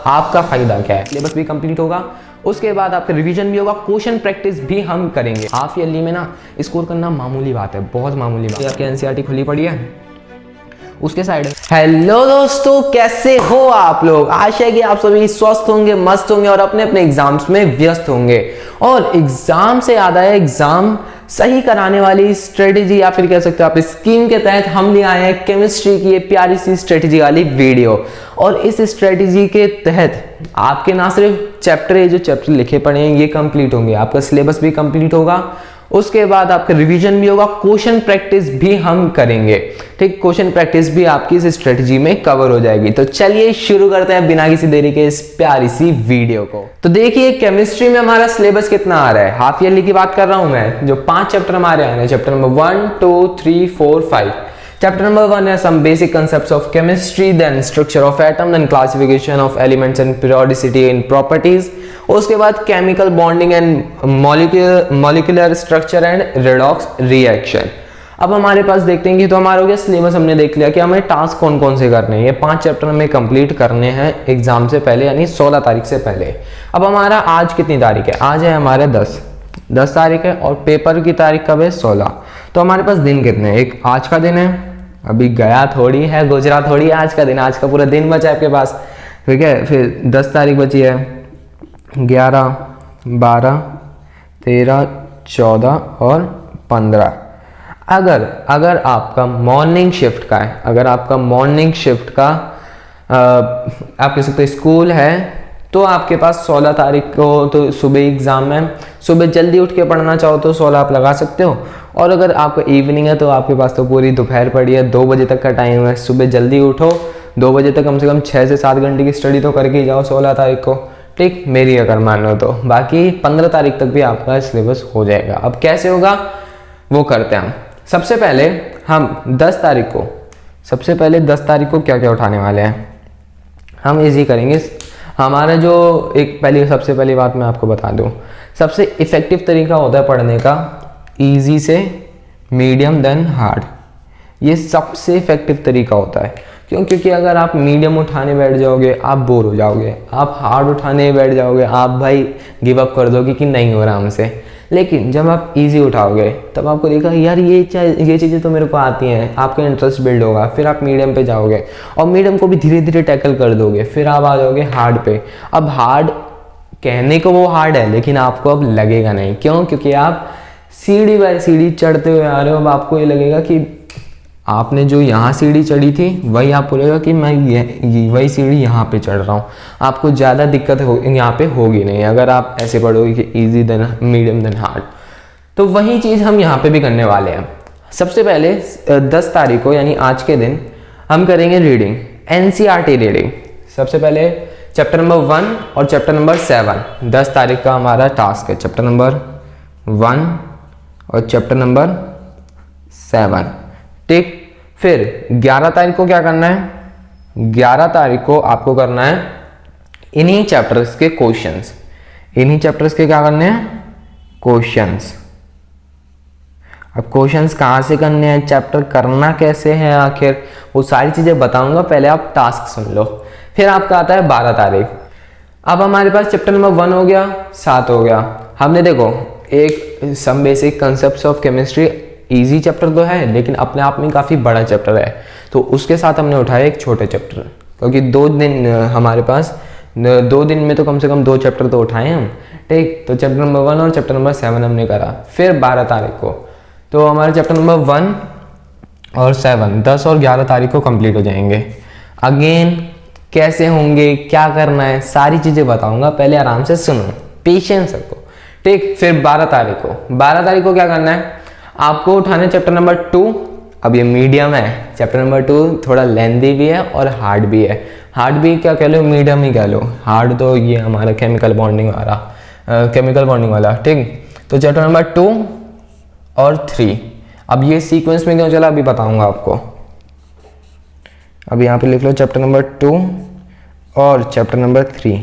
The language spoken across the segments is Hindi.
आपका फायदा क्या है। सिलेबस भी कंप्लीट होगा, उसके बाद आपका रिवीजन भी होगा, क्वेश्चन प्रैक्टिस भी हम करेंगे। हाफ ईयरली में ना स्कोर करना मामूली बात है, बहुत मामूली बात है। आपकी एनसीईआरटी खुली पड़ी है, उसके साइड। हेलो दोस्तों, कैसे हो आप लोग। आशा है कि आप सभी स्वस्थ होंगे, मस्त होंगे और अपने अपने एग्जाम्स में व्यस्त होंगे। और एग्जाम से याद आया, एग्जाम सही कराने वाली स्ट्रेटेजी या फिर कह सकते हो आप स्कीम के तहत हम ले आए हैं केमिस्ट्री की ये प्यारी सी स्ट्रेटेजी वाली वीडियो। और इस स्ट्रेटेजी के तहत आपके ना सिर्फ चैप्टर, ये जो चैप्टर लिखे पड़े हैं ये कंप्लीट होंगे, आपका सिलेबस भी कंप्लीट होगा, उसके बाद आपका रिवीजन भी होगा, क्वेश्चन प्रैक्टिस भी हम करेंगे। ठीक, क्वेश्चन प्रैक्टिस भी आपकी इस स्ट्रेटजी में कवर हो जाएगी। तो चलिए शुरू करते हैं बिना किसी देरी के इस प्यारी सी वीडियो को। तो देखिए केमिस्ट्री में हमारा सिलेबस कितना आ रहा है। हाफ ईयरली की बात कर रहा हूं मैं, जो 5 चैप्टर हमारे आ रहे हैं, चैप्टर नंबर 1, 2, 3, 4, 5। Chapter number 1 है some basic concepts of chemistry, then structure of atom, then classification of elements and periodicity in properties. उसके बाद chemical bonding and molecular structure and redox reaction. अब हमारे पास देखते हैं कि तो हमारा हो गया सिलेबस, हमने देख लिया कि हमें टास्क कौन कौन से करने हैं। ये 5 चैप्टर हमें कंप्लीट करने हैं एग्जाम से पहले, यानी 16 तारीख से पहले। अब हमारा आज कितनी तारीख है, आज है हमारे 10 तारीख है और पेपर की तारीख कब है, 16। तो हमारे पास दिन कितने हैं, एक आज का दिन है, अभी गया थोड़ी है, गुजरा थोड़ी है, आज का दिन, आज का पूरा दिन बचा है आपके पास, ठीक है। फिर 10 तारीख बची है, 11, 12, 13, 14 और 15। अगर आपका मॉर्निंग शिफ्ट का है, अगर आपका मॉर्निंग शिफ्ट का आप कह सकते स्कूल है, तो आपके पास 16 तारीख को तो सुबह एग्जाम है, सुबह जल्दी उठ के पढ़ना चाहो तो 16 आप लगा सकते हो। और अगर आपको इवनिंग है तो आपके पास तो पूरी दोपहर पड़ी है, 2 बजे तक का टाइम है। सुबह जल्दी उठो, 2 बजे तक कम से कम 6 से 7 घंटे की स्टडी तो करके ही जाओ 16 तारीख को, ठीक, मेरी अगर मान लो तो। बाकी 15 तारीख तक भी आपका सिलेबस हो जाएगा। अब कैसे होगा वो करते हैं हम। सबसे पहले हम 10 तारीख को क्या क्या उठाने वाले हैं, हम इजी करेंगे। हमारा जो सबसे पहली बात मैं आपको बता दूं, सबसे इफेक्टिव तरीका होता है पढ़ने का इजी से मीडियम देन हार्ड। ये सबसे इफेक्टिव तरीका होता है। क्यों? क्योंकि अगर आप मीडियम उठाने बैठ जाओगे आप बोर हो जाओगे, आप हार्ड उठाने बैठ जाओगे आप भाई गिव अप कर दोगे कि नहीं हो रहा हमसे। लेकिन जब आप इजी उठाओगे तब आपको देखा यार ये चीज़ें तो मेरे को आती हैं, आपका इंटरेस्ट बिल्ड होगा, फिर आप मीडियम पे जाओगे और मीडियम को भी धीरे धीरे टैकल कर दोगे, फिर आप आ जाओगे हार्ड पे। अब हार्ड कहने को वो हार्ड है लेकिन आपको अब लगेगा नहीं। क्यों? क्योंकि आप सीढ़ी बाय सीढ़ी चढ़ते हुए आ रहे हो। अब आपको ये लगेगा कि आपने जो यहाँ सीढ़ी चढ़ी थी वही आपको लगेगा कि मैं वही सीढ़ी यहाँ पे चढ़ रहा हूँ। आपको ज़्यादा दिक्कत यहाँ पे होगी नहीं अगर आप ऐसे पढ़ोगे कि easy then medium then hard. तो वही चीज़ हम यहाँ पे भी करने वाले हैं। सबसे पहले 10 तारीख को यानी आज के दिन हम करेंगे रीडिंग, एनसीईआरटी रीडिंग। सबसे पहले चैप्टर नंबर 1 और चैप्टर नंबर 7 10 तारीख का हमारा टास्क है, चैप्टर नंबर 1 और चैप्टर नंबर 7, ठीक। फिर 11 तारीख को क्या करना है, 11 तारीख को आपको करना है इन्हीं चैप्टर्स के क्वेश्चंस। इन्हीं चैप्टर्स के क्या करने हैं, क्वेश्चंस। अब क्वेश्चंस कहाँ से करने हैं, चैप्टर करना कैसे है, आखिर वो सारी चीजें बताऊंगा, पहले आप टास्क सुन लो। फिर आपका आता है 12 तारीख। अब हमारे पास चैप्टर नंबर 1 हो गया, 7 हो गया। हमने देखो एक some basic concepts of chemistry easy chapter तो है लेकिन अपने आप में काफ़ी बड़ा चैप्टर है, तो उसके साथ हमने उठाया एक छोटे चैप्टर, क्योंकि 2 दिन हमारे पास 2 दिन में तो कम से कम 2 चैप्टर तो उठाए हम, ठीक। तो चैप्टर नंबर 1 और चैप्टर नंबर 7 हमने करा। फिर 12 तारीख को तो हमारे चैप्टर नंबर 1 और 7 10 और 11 तारीख को कंप्लीट हो जाएंगे। अगेन कैसे होंगे, क्या करना है, सारी चीज़ें बताऊंगा, पहले आराम से सुनो, पेशेंस रखो, ठीक। फिर 12 तारीख को क्या करना है, आपको उठाना है चैप्टर नंबर 2। अब ये मीडियम है, चैप्टर नंबर 2 थोड़ा लेंथी भी है और हार्ड भी है। हार्ड भी क्या कह लो, मीडियम ही कह लो। हार्ड तो ये हमारा केमिकल बॉन्डिंग वाला, ठीक। तो चैप्टर नंबर 2 और 3, अब ये सीक्वेंस में क्यों चला अभी बताऊंगा आपको। अब यहाँ पे लिख लो चैप्टर नंबर 2 और चैप्टर नंबर 3,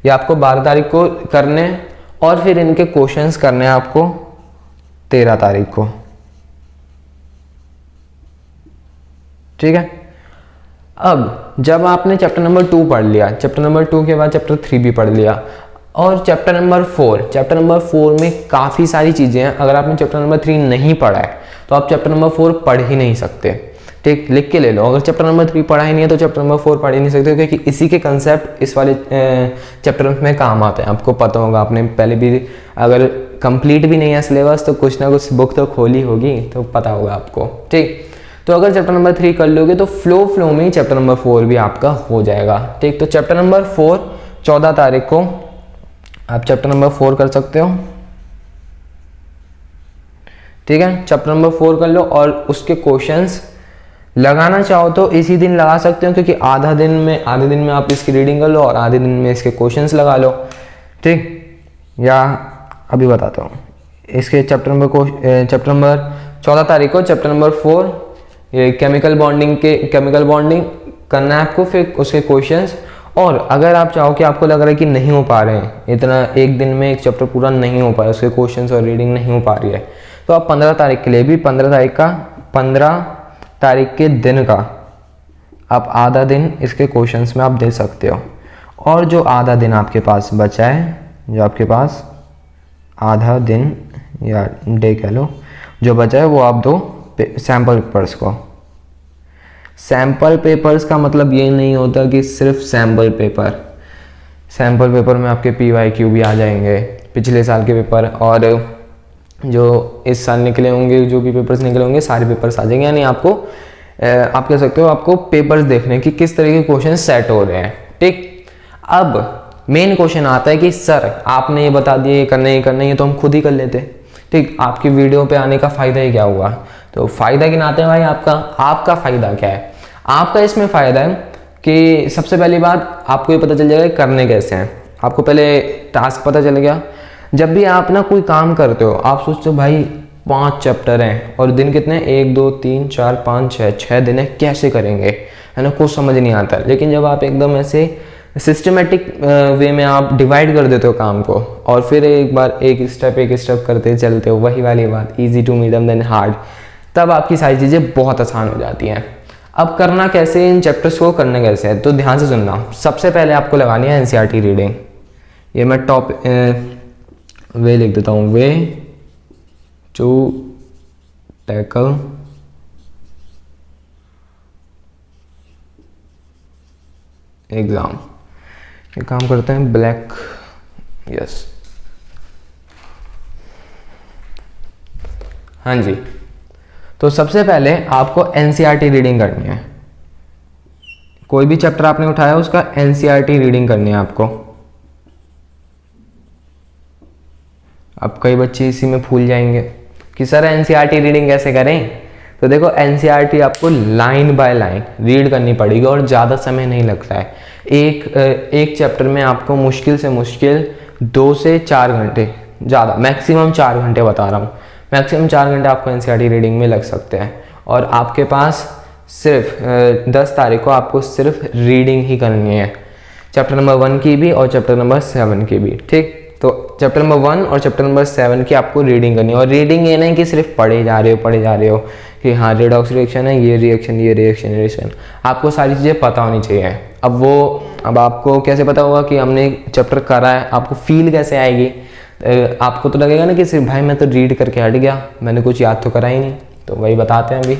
ये आपको 12 तारीख को करने और फिर इनके क्वेश्चंस करने हैं आपको 13 तारीख को, ठीक है। अब जब आपने चैप्टर नंबर 2 पढ़ लिया, चैप्टर नंबर 2 के बाद चैप्टर 3 भी पढ़ लिया, और चैप्टर नंबर 4 में काफ़ी सारी चीज़ें हैं। अगर आपने चैप्टर नंबर 3 नहीं पढ़ा है तो आप चैप्टर नंबर 4 पढ़ ही नहीं सकते। ठीक, लिख के ले लो, अगर चैप्टर नंबर 3 पढ़ा ही नहीं है तो चैप्टर नंबर 4 पढ़ ही नहीं सकते, क्योंकि इसी के कंसेप्ट इस वाले चैप्टर में काम आते हैं। आपको पता होगा, आपने पहले भी, अगर कंप्लीट भी नहीं है सिलेबस तो कुछ ना कुछ बुक तो खोली होगी, तो पता होगा आपको। ठीक, तो अगर चैप्टर नंबर 3 कर लोगे तो फ्लो में ही चैप्टर नंबर 4 भी आपका हो जाएगा। ठीक, तो चैप्टर नंबर 4 14 तारीख को आप चैप्टर नंबर 4 कर सकते हो। ठीक है, चैप्टर नंबर 4 कर लो, और उसके क्वेश्चंस लगाना चाहो तो इसी दिन लगा सकते हो, क्योंकि आधे दिन में आप इसकी रीडिंग कर लो और आधे दिन में इसके क्वेश्चंस लगा लो। ठीक, या अभी बताता हूँ इसके चैप्टर नंबर 14 तारीख को चैप्टर नंबर 4 ये केमिकल बॉन्डिंग करना है आपको, फिर उसके क्वेश्चंस। और अगर आप चाहो कि आपको लग रहा है कि नहीं हो पा रहे हैं, इतना एक दिन में एक चैप्टर पूरा नहीं हो पा रहा है, उसके क्वेश्चंस और रीडिंग नहीं हो पा रही है, तो आप 15 तारीख के लिए भी 15 तारीख के दिन का आप आधा दिन इसके क्वेश्चंस में आप दे सकते हो। और जो आधा दिन आपके पास बचा है, जो आपके पास आधा दिन या डे कह लो जो बचा है, वो आप दो सैम्पल पेपर्स को। सैम्पल पेपर्स का मतलब ये नहीं होता कि सिर्फ सैम्पल पेपर में आपके PYQ भी आ जाएंगे, पिछले साल के पेपर, और जो इस साल निकले होंगे, जो भी पेपर्स निकले होंगे सारे पेपर्स आ जाएंगे। यानी आपको आप कह सकते हो आपको पेपर्स देखने की किस तरह के क्वेश्चन सेट हो रहे हैं। ठीक, अब मेन क्वेश्चन आता है कि सर आपने ये बता दिया, ये करना है, ये तो हम खुद ही कर लेते। ठीक, आपकी वीडियो पे आने का फ़ायदा ही क्या हुआ? तो फ़ायदा गिनाते हैं भाई आपका फ़ायदा क्या है? आपका इसमें फ़ायदा है कि सबसे पहली बात आपको ये पता चल जाएगा करने कैसे हैं। आपको पहले टास्क पता चल गया। जब भी आप ना कोई काम करते हो, आप सोचते हो भाई 5 चैप्टर हैं और दिन कितने, 1 2 3 4 5 6 दिन है, कैसे करेंगे, है ना, कुछ समझ नहीं आता। लेकिन जब आप एकदम ऐसे सिस्टमेटिक वे में आप डिवाइड कर देते हो काम को, और फिर एक बार एक स्टेप करते चलते हो, वही वाली बात, easy to medium then hard, तब आपकी सारी चीज़ें बहुत आसान हो जाती हैं। अब करना कैसे, इन चैप्टर्स को करना कैसे है, तो ध्यान से सुनना। सबसे पहले आपको लगानी है NCERT रीडिंग। ये मैं टॉप वे लिख देता हूँ, वे टू टैकल एग्जाम। ये काम करते हैं ब्लैक, यस, हाँ जी। तो सबसे पहले आपको NCERT रीडिंग करनी है। कोई भी चैप्टर आपने उठाया उसका NCERT रीडिंग करनी है आपको। अब कई बच्चे इसी में भूल जाएंगे कि सर NCERT रीडिंग कैसे करें। तो देखो NCERT आपको लाइन बाय लाइन रीड करनी पड़ेगी और ज़्यादा समय नहीं लगता है। एक चैप्टर में आपको मुश्किल से मुश्किल 2 से 4 घंटे, ज़्यादा मैक्सिमम 4 घंटे बता रहा हूँ, मैक्सिमम 4 घंटे आपको NCERT रीडिंग में लग सकते हैं। और आपके पास सिर्फ 10 तारीख को आपको सिर्फ रीडिंग ही करनी है, चैप्टर नंबर 1 की भी और चैप्टर नंबर 7 की भी। ठीक, तो चैप्टर नंबर 1 और चैप्टर नंबर 7 की आपको रीडिंग करनी है। और रीडिंग ये नहीं कि सिर्फ पढ़े जा रहे हो कि हाँ रेडॉक्स रिएक्शन है, ये रिएक्शन, आपको सारी चीज़ें पता होनी चाहिए। अब आपको कैसे पता होगा कि हमने चैप्टर करा है, आपको फील कैसे आएगी? आपको तो लगेगा ना कि सिर्फ भाई मैं तो रीड करके हट गया, मैंने कुछ याद तो करा ही नहीं। तो वही बताते हैं अभी।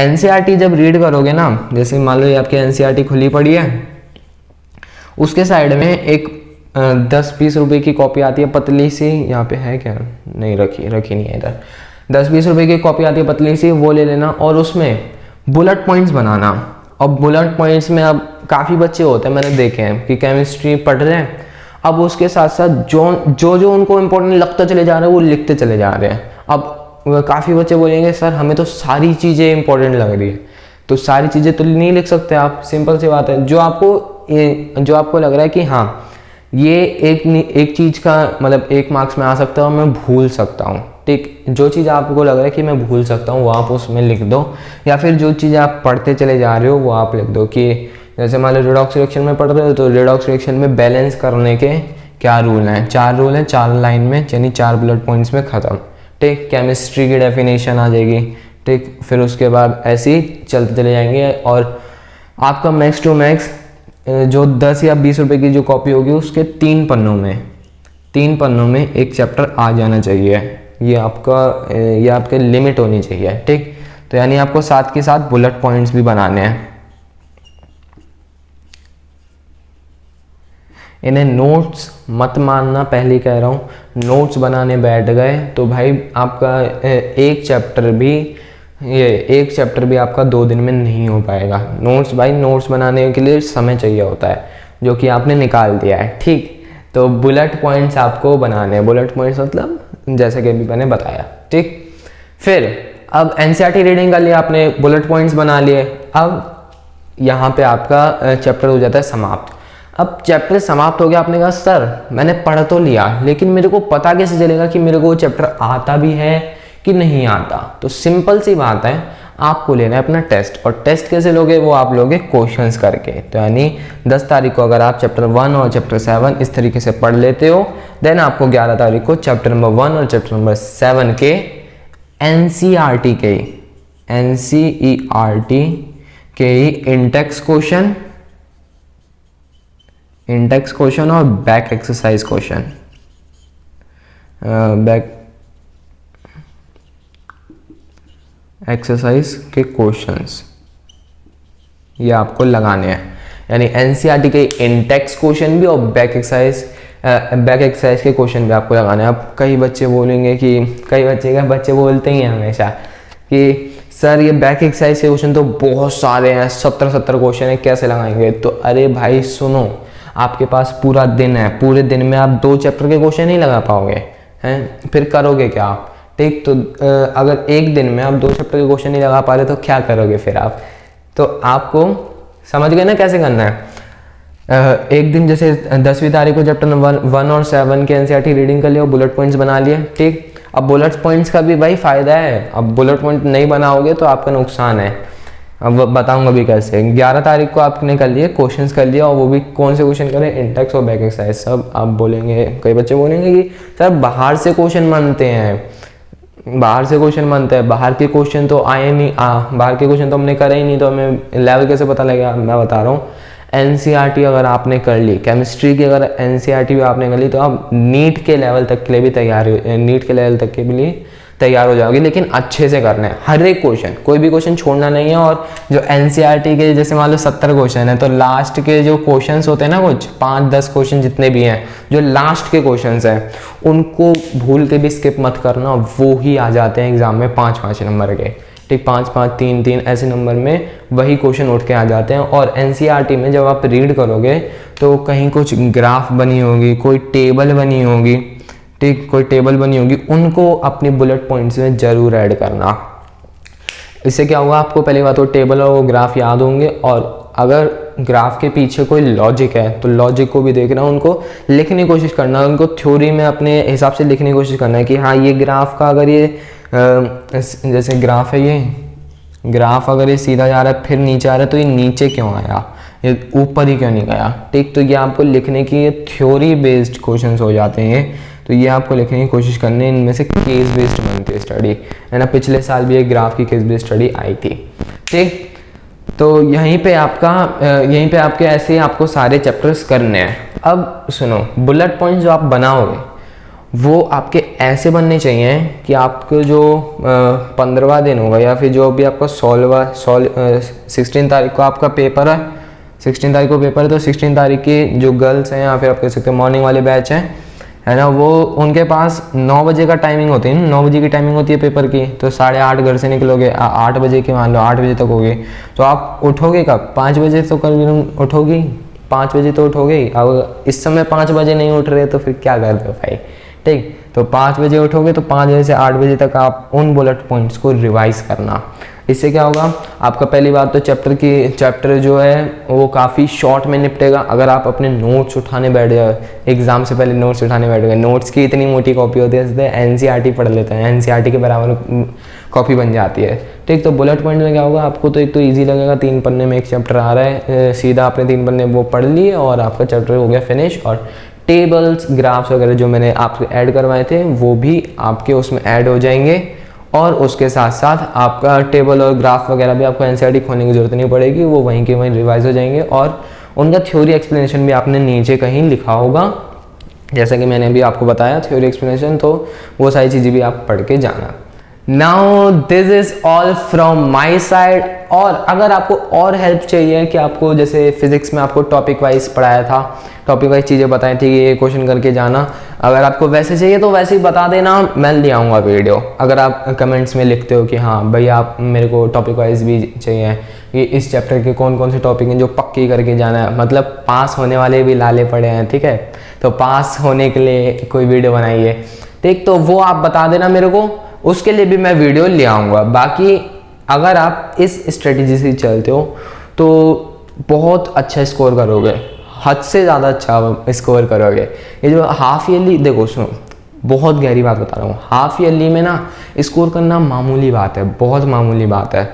NCERT जब रीड करोगे ना, जैसे मान लो ये आपकी NCERT खुली पड़ी है, उसके साइड में एक 10-20 रुपए की कॉपी आती है पतली सी, यहाँ पे है क्या, नहीं रखी नहीं है इधर, 10-20 रुपए की कॉपी आती है पतली सी, वो ले लेना और उसमें बुलेट पॉइंट्स बनाना। और बुलेट पॉइंट्स में अब काफ़ी बच्चे होते हैं, मैंने देखे हैं कि केमिस्ट्री पढ़ रहे हैं, अब उसके साथ साथ जो उनको इम्पोर्टेंट लगता चले जा रहे हैं वो लिखते चले जा रहे हैं। अब काफ़ी बच्चे बोलेंगे सर हमें तो सारी चीज़ें इंपॉर्टेंट लग रही है, तो सारी चीज़ें तो नहीं लिख सकते आप, सिंपल सी बात है। जो आपको लग रहा है कि हाँ ये एक चीज़ का मतलब 1 मार्क्स में आ सकता है और मैं भूल सकता हूँ, ठीक, जो चीज़ आपको लग रहा है कि मैं भूल सकता हूँ वो आप उसमें लिख दो, या फिर जो चीज़ आप पढ़ते चले जा रहे हो वो आप लिख दो। कि जैसे मान लो रेडॉक्स रिएक्शन में पढ़ रहे हो तो रेडॉक्स रिएक्शन में बैलेंस करने के क्या रूल हैं, 4 रूल हैं, 4 लाइन में, यानी 4 बुलेट पॉइंट्स में ख़त्म। ठीक, केमिस्ट्री की डेफिनेशन आ जाएगी। ठीक, फिर उसके बाद ऐसे ही चलते चले जाएंगे। और आपका मैक्स टू मैक्स जो 10 या 20 रुपए की जो कॉपी होगी उसके 3 पन्नों में एक चैप्टर आ जाना चाहिए। ये आपके लिमिट होनी चाहिए, ठीक। तो यानी आपको साथ के साथ बुलेट पॉइंट्स भी बनाने हैं। इन्हें नोट्स मत मानना, पहले कह रहा हूँ, नोट्स बनाने बैठ गए तो भाई आपका एक चैप्टर भी आपका 2 दिन में नहीं हो पाएगा। नोट्स बनाने के लिए समय चाहिए होता है, जो कि आपने निकाल दिया है, ठीक। तो बुलेट पॉइंट्स आपको बनाने हैं। बुलेट पॉइंट्स मतलब जैसे कि अभी मैंने बताया, ठीक। फिर अब एनसीईआरटी रीडिंग का लिए आपने बुलेट पॉइंट्स बना लिए। अब यहाँ पे आपका चैप्टर हो जाता है समाप्त। अब चैप्टर समाप्त हो गया, आपने कहा सर मैंने पढ़ तो लिया लेकिन मेरे को पता कैसे चलेगा कि मेरे को वो चैप्टर आता भी है कि नहीं आता। तो सिंपल सी बात है, आपको लेना है अपना टेस्ट। और टेस्ट कैसे लोगे, वो आप लोगे क्वेश्चंस करके। तो यानी 10 तारीख को अगर आप चैप्टर 1 और चैप्टर 7 इस तरीके से पढ़ लेते हो, देन आपको 11 तारीख को चैप्टर नंबर 1 और चैप्टर नंबर 7 के एनसीईआरटी के इंडेक्स क्वेश्चन और back exercise question, back exercise के क्वेश्चंस ये आपको लगाने हैं। यानी एनसीईआरटी के इंडेक्स क्वेश्चन भी और बैक एक्सरसाइज के क्वेश्चन भी आपको लगाने हैं। अब कई बच्चे बोलेंगे कि बच्चे बोलते ही हैं हमेशा कि सर ये बैक एक्सरसाइज के क्वेश्चन तो बहुत सारे हैं, 70 क्वेश्चन है, कैसे लगाएंगे। तो अरे भाई सुनो, आपके पास पूरा दिन है, पूरे दिन में आप 2 चैप्टर के क्वेश्चन नहीं लगा पाओगे हैं, फिर करोगे क्या आप, ठीक। तो अगर एक दिन में आप 2 चैप्टर के क्वेश्चन नहीं लगा पा रहे तो क्या करोगे फिर आप। तो आपको समझ गए ना कैसे करना है। एक दिन जैसे 10वीं तारीख को चैप्टर 1 और 7 के एनसीईआरटी रीडिंग कर लिया और बुलेट पॉइंट्स बना लिए, ठीक। अब बुलेट पॉइंट्स का भी भाई फायदा है, अब बुलेट पॉइंट नहीं बनाओगे तो आपका नुकसान है। अब बताऊंगा भी कैसे। 11 तारीख को आपने कर लिए क्वेश्चंस कर लिया, और वो भी कौन से क्वेश्चन करें, इंडेक्स और बैक एक्सरसाइज सब। आप बोलेंगे, कई बच्चे बोलेंगे कि सर बाहर से क्वेश्चन बनते हैं, बाहर के क्वेश्चन तो आए नहीं, बाहर के क्वेश्चन तो हमने करे ही नहीं, तो हमें लेवल कैसे पता लगेगा। मैं बता रहा हूँ, एनसीईआरटी अगर आपने कर ली, केमिस्ट्री की अगर एनसीईआरटी भी आपने कर ली, तो आप नीट के लेवल तक के लिए भी तैयार हो जाओगे। लेकिन अच्छे से करना है हर एक क्वेश्चन, कोई भी क्वेश्चन छोड़ना नहीं है। और जो एनसीईआरटी के जैसे मान लो 70 क्वेश्चन है, तो लास्ट के जो क्वेश्चंस होते हैं ना, कुछ 5-10 क्वेश्चन जितने भी हैं, जो लास्ट के क्वेश्चंस हैं, उनको भूल के भी स्किप मत करना, वो ही आ जाते हैं एग्जाम में 5-5 नंबर के, ठीक। 5-5, 3-3 ऐसे नंबर में वही क्वेश्चन उठ के आ जाते हैं। और एनसीईआरटी में जब आप रीड करोगे तो कहीं कुछ ग्राफ बनी होगी, कोई टेबल बनी होगी, ठीक, कोई टेबल बनी होगी, उनको अपनी बुलेट पॉइंट्स में जरूर ऐड करना। इससे क्या होगा, आपको पहली बात वो टेबल और वो ग्राफ याद होंगे। और अगर ग्राफ के पीछे कोई लॉजिक है तो लॉजिक को भी देखना, उनको लिखने की कोशिश करना, उनको थ्योरी में अपने हिसाब से लिखने की कोशिश करना है कि हाँ ये ग्राफ का अगर ये जैसे ग्राफ है, ये ग्राफ अगर ये सीधा जा रहा है फिर नीचे आ रहा है तो ये नीचे क्यों आया, ये ऊपर ही क्यों नहीं गया, ठीक। तो ये आपको लिखने की, ये थ्योरी बेस्ड क्वेश्चंस हो जाते हैं, तो ये आपको लिखने की कोशिश करनी है। इनमें से केस बेस्ड बनती है स्टडी, है ना। पिछले साल भी एक ग्राफ की केस बेस्ड स्टडी आई थी, ठीक। तो यहीं पे आपके ऐसे आपको सारे चैप्टर्स करने हैं। अब सुनो, बुलेट पॉइंट्स जो आप बनाओगे वो आपके ऐसे बनने चाहिए कि आपको जो 15वां दिन होगा या फिर जो भी आपका 16 तारीख को आपका पेपर है, 16 तारीख को पेपर है, तो 16 तारीख की जो गर्ल्स हैं या फिर आप कह सकते हैं मॉर्निंग वाले बैच हैं, है ना, वो उनके पास 9 बजे का टाइमिंग होती है, 9 बजे की टाइमिंग होती है पेपर की। तो 8:30 घर से निकलोगे, 8 बजे की मान लो 8 बजे तक होगी, तो आप उठोगे कब, 5 बजे तो कल उठोगी, 5 बजे तो उठोगे। अब इस समय 5 बजे नहीं उठ रहे तो फिर क्या कर दो भाई, ठीक। तो 5 बजे उठोगे तो 5 बजे से 8 बजे तक आप उन बुलेट पॉइंट्स को रिवाइज करना। इससे क्या होगा, आपका पहली बात तो चैप्टर जो है वो काफ़ी शॉर्ट में निपटेगा। अगर आप अपने नोट्स उठाने बैठ जाए, एग्जाम से पहले नोट्स उठाने बैठ गए, नोट्स की इतनी मोटी कॉपी होती है, इसलिए एनसीईआरटी पढ़ लेते हैं, एनसीईआरटी के बराबर कॉपी बन जाती है, ठीक। तो बुलेट पॉइंट में क्या होगा, आपको तो एक तो ईजी लगेगा, 3 पन्ने में एक चैप्टर आ रहा है, सीधा आपने 3 पन्ने वो पढ़ लिए और आपका चैप्टर हो गया फिनिश। और टेबल्स, ग्राफ्स वगैरह जो मैंने आपको ऐड करवाए थे वो भी आपके उसमें ऐड हो जाएंगे। और उसके साथ साथ आपका टेबल और ग्राफ वगैरह भी आपको एनसीईआरटी खोलने की ज़रूरत नहीं पड़ेगी, वो वहीं के वहीं रिवाइज हो जाएंगे। और उनका थ्योरी एक्सप्लेनेशन भी आपने नीचे कहीं लिखा होगा, जैसा कि मैंने अभी आपको बताया थ्योरी एक्सप्लेनेशन, तो वो सारी चीज़ें भी आप पढ़ के जाना। Now this is all from my side. और अगर आपको और हेल्प चाहिए कि आपको जैसे फिजिक्स में आपको टॉपिक वाइज पढ़ाया था, टॉपिक वाइज चीज़ें बताई थी, ये क्वेश्चन करके जाना, अगर आपको वैसे चाहिए तो वैसे ही बता देना, मैं ले आऊँगा वीडियो। अगर आप कमेंट्स में लिखते हो कि हाँ भाई आप मेरे को टॉपिक वाइज भी चाहिए कि इस चैप्टर के कौन कौन से टॉपिक हैं जो पक्की करके जाना है, मतलब पास होने वाले भी लाले पड़े हैं, ठीक है, तो पास होने के लिए कोई वीडियो बनाइए, ठीक, तो वो आप बता देना मेरे को, उसके लिए भी मैं वीडियो ले आऊँगा। बाकी अगर आप इस स्ट्रेटजी से चलते हो तो बहुत अच्छा स्कोर करोगे, हद से ज़्यादा अच्छा स्कोर करोगे। ये जो हाफ ईयरली, देखो सुनो, बहुत गहरी बात बता रहा हूँ, हाफ ईयरली में ना स्कोर करना मामूली बात है, बहुत मामूली बात है।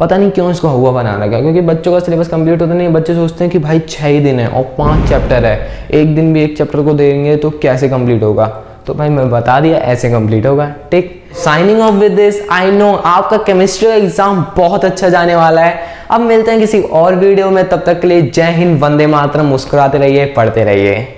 पता नहीं क्यों इसको हुआ बना रखा है, क्योंकि बच्चों का सिलेबस कंप्लीट होता नहीं, बच्चे सोचते हैं कि भाई 6 ही दिन है और 5 चैप्टर है, एक दिन भी एक चैप्टर को देंगे तो कैसे कंप्लीट होगा। तो भाई मैं बता दिया, ऐसे कंप्लीट होगा, ठीक। Signing off with this, I know आपका केमिस्ट्री का एग्जाम बहुत अच्छा जाने वाला है। अब मिलते हैं किसी और वीडियो में, तब तक के लिए जय हिंद, वंदे मातरम, मुस्कुराते रहिए, पढ़ते रहिए।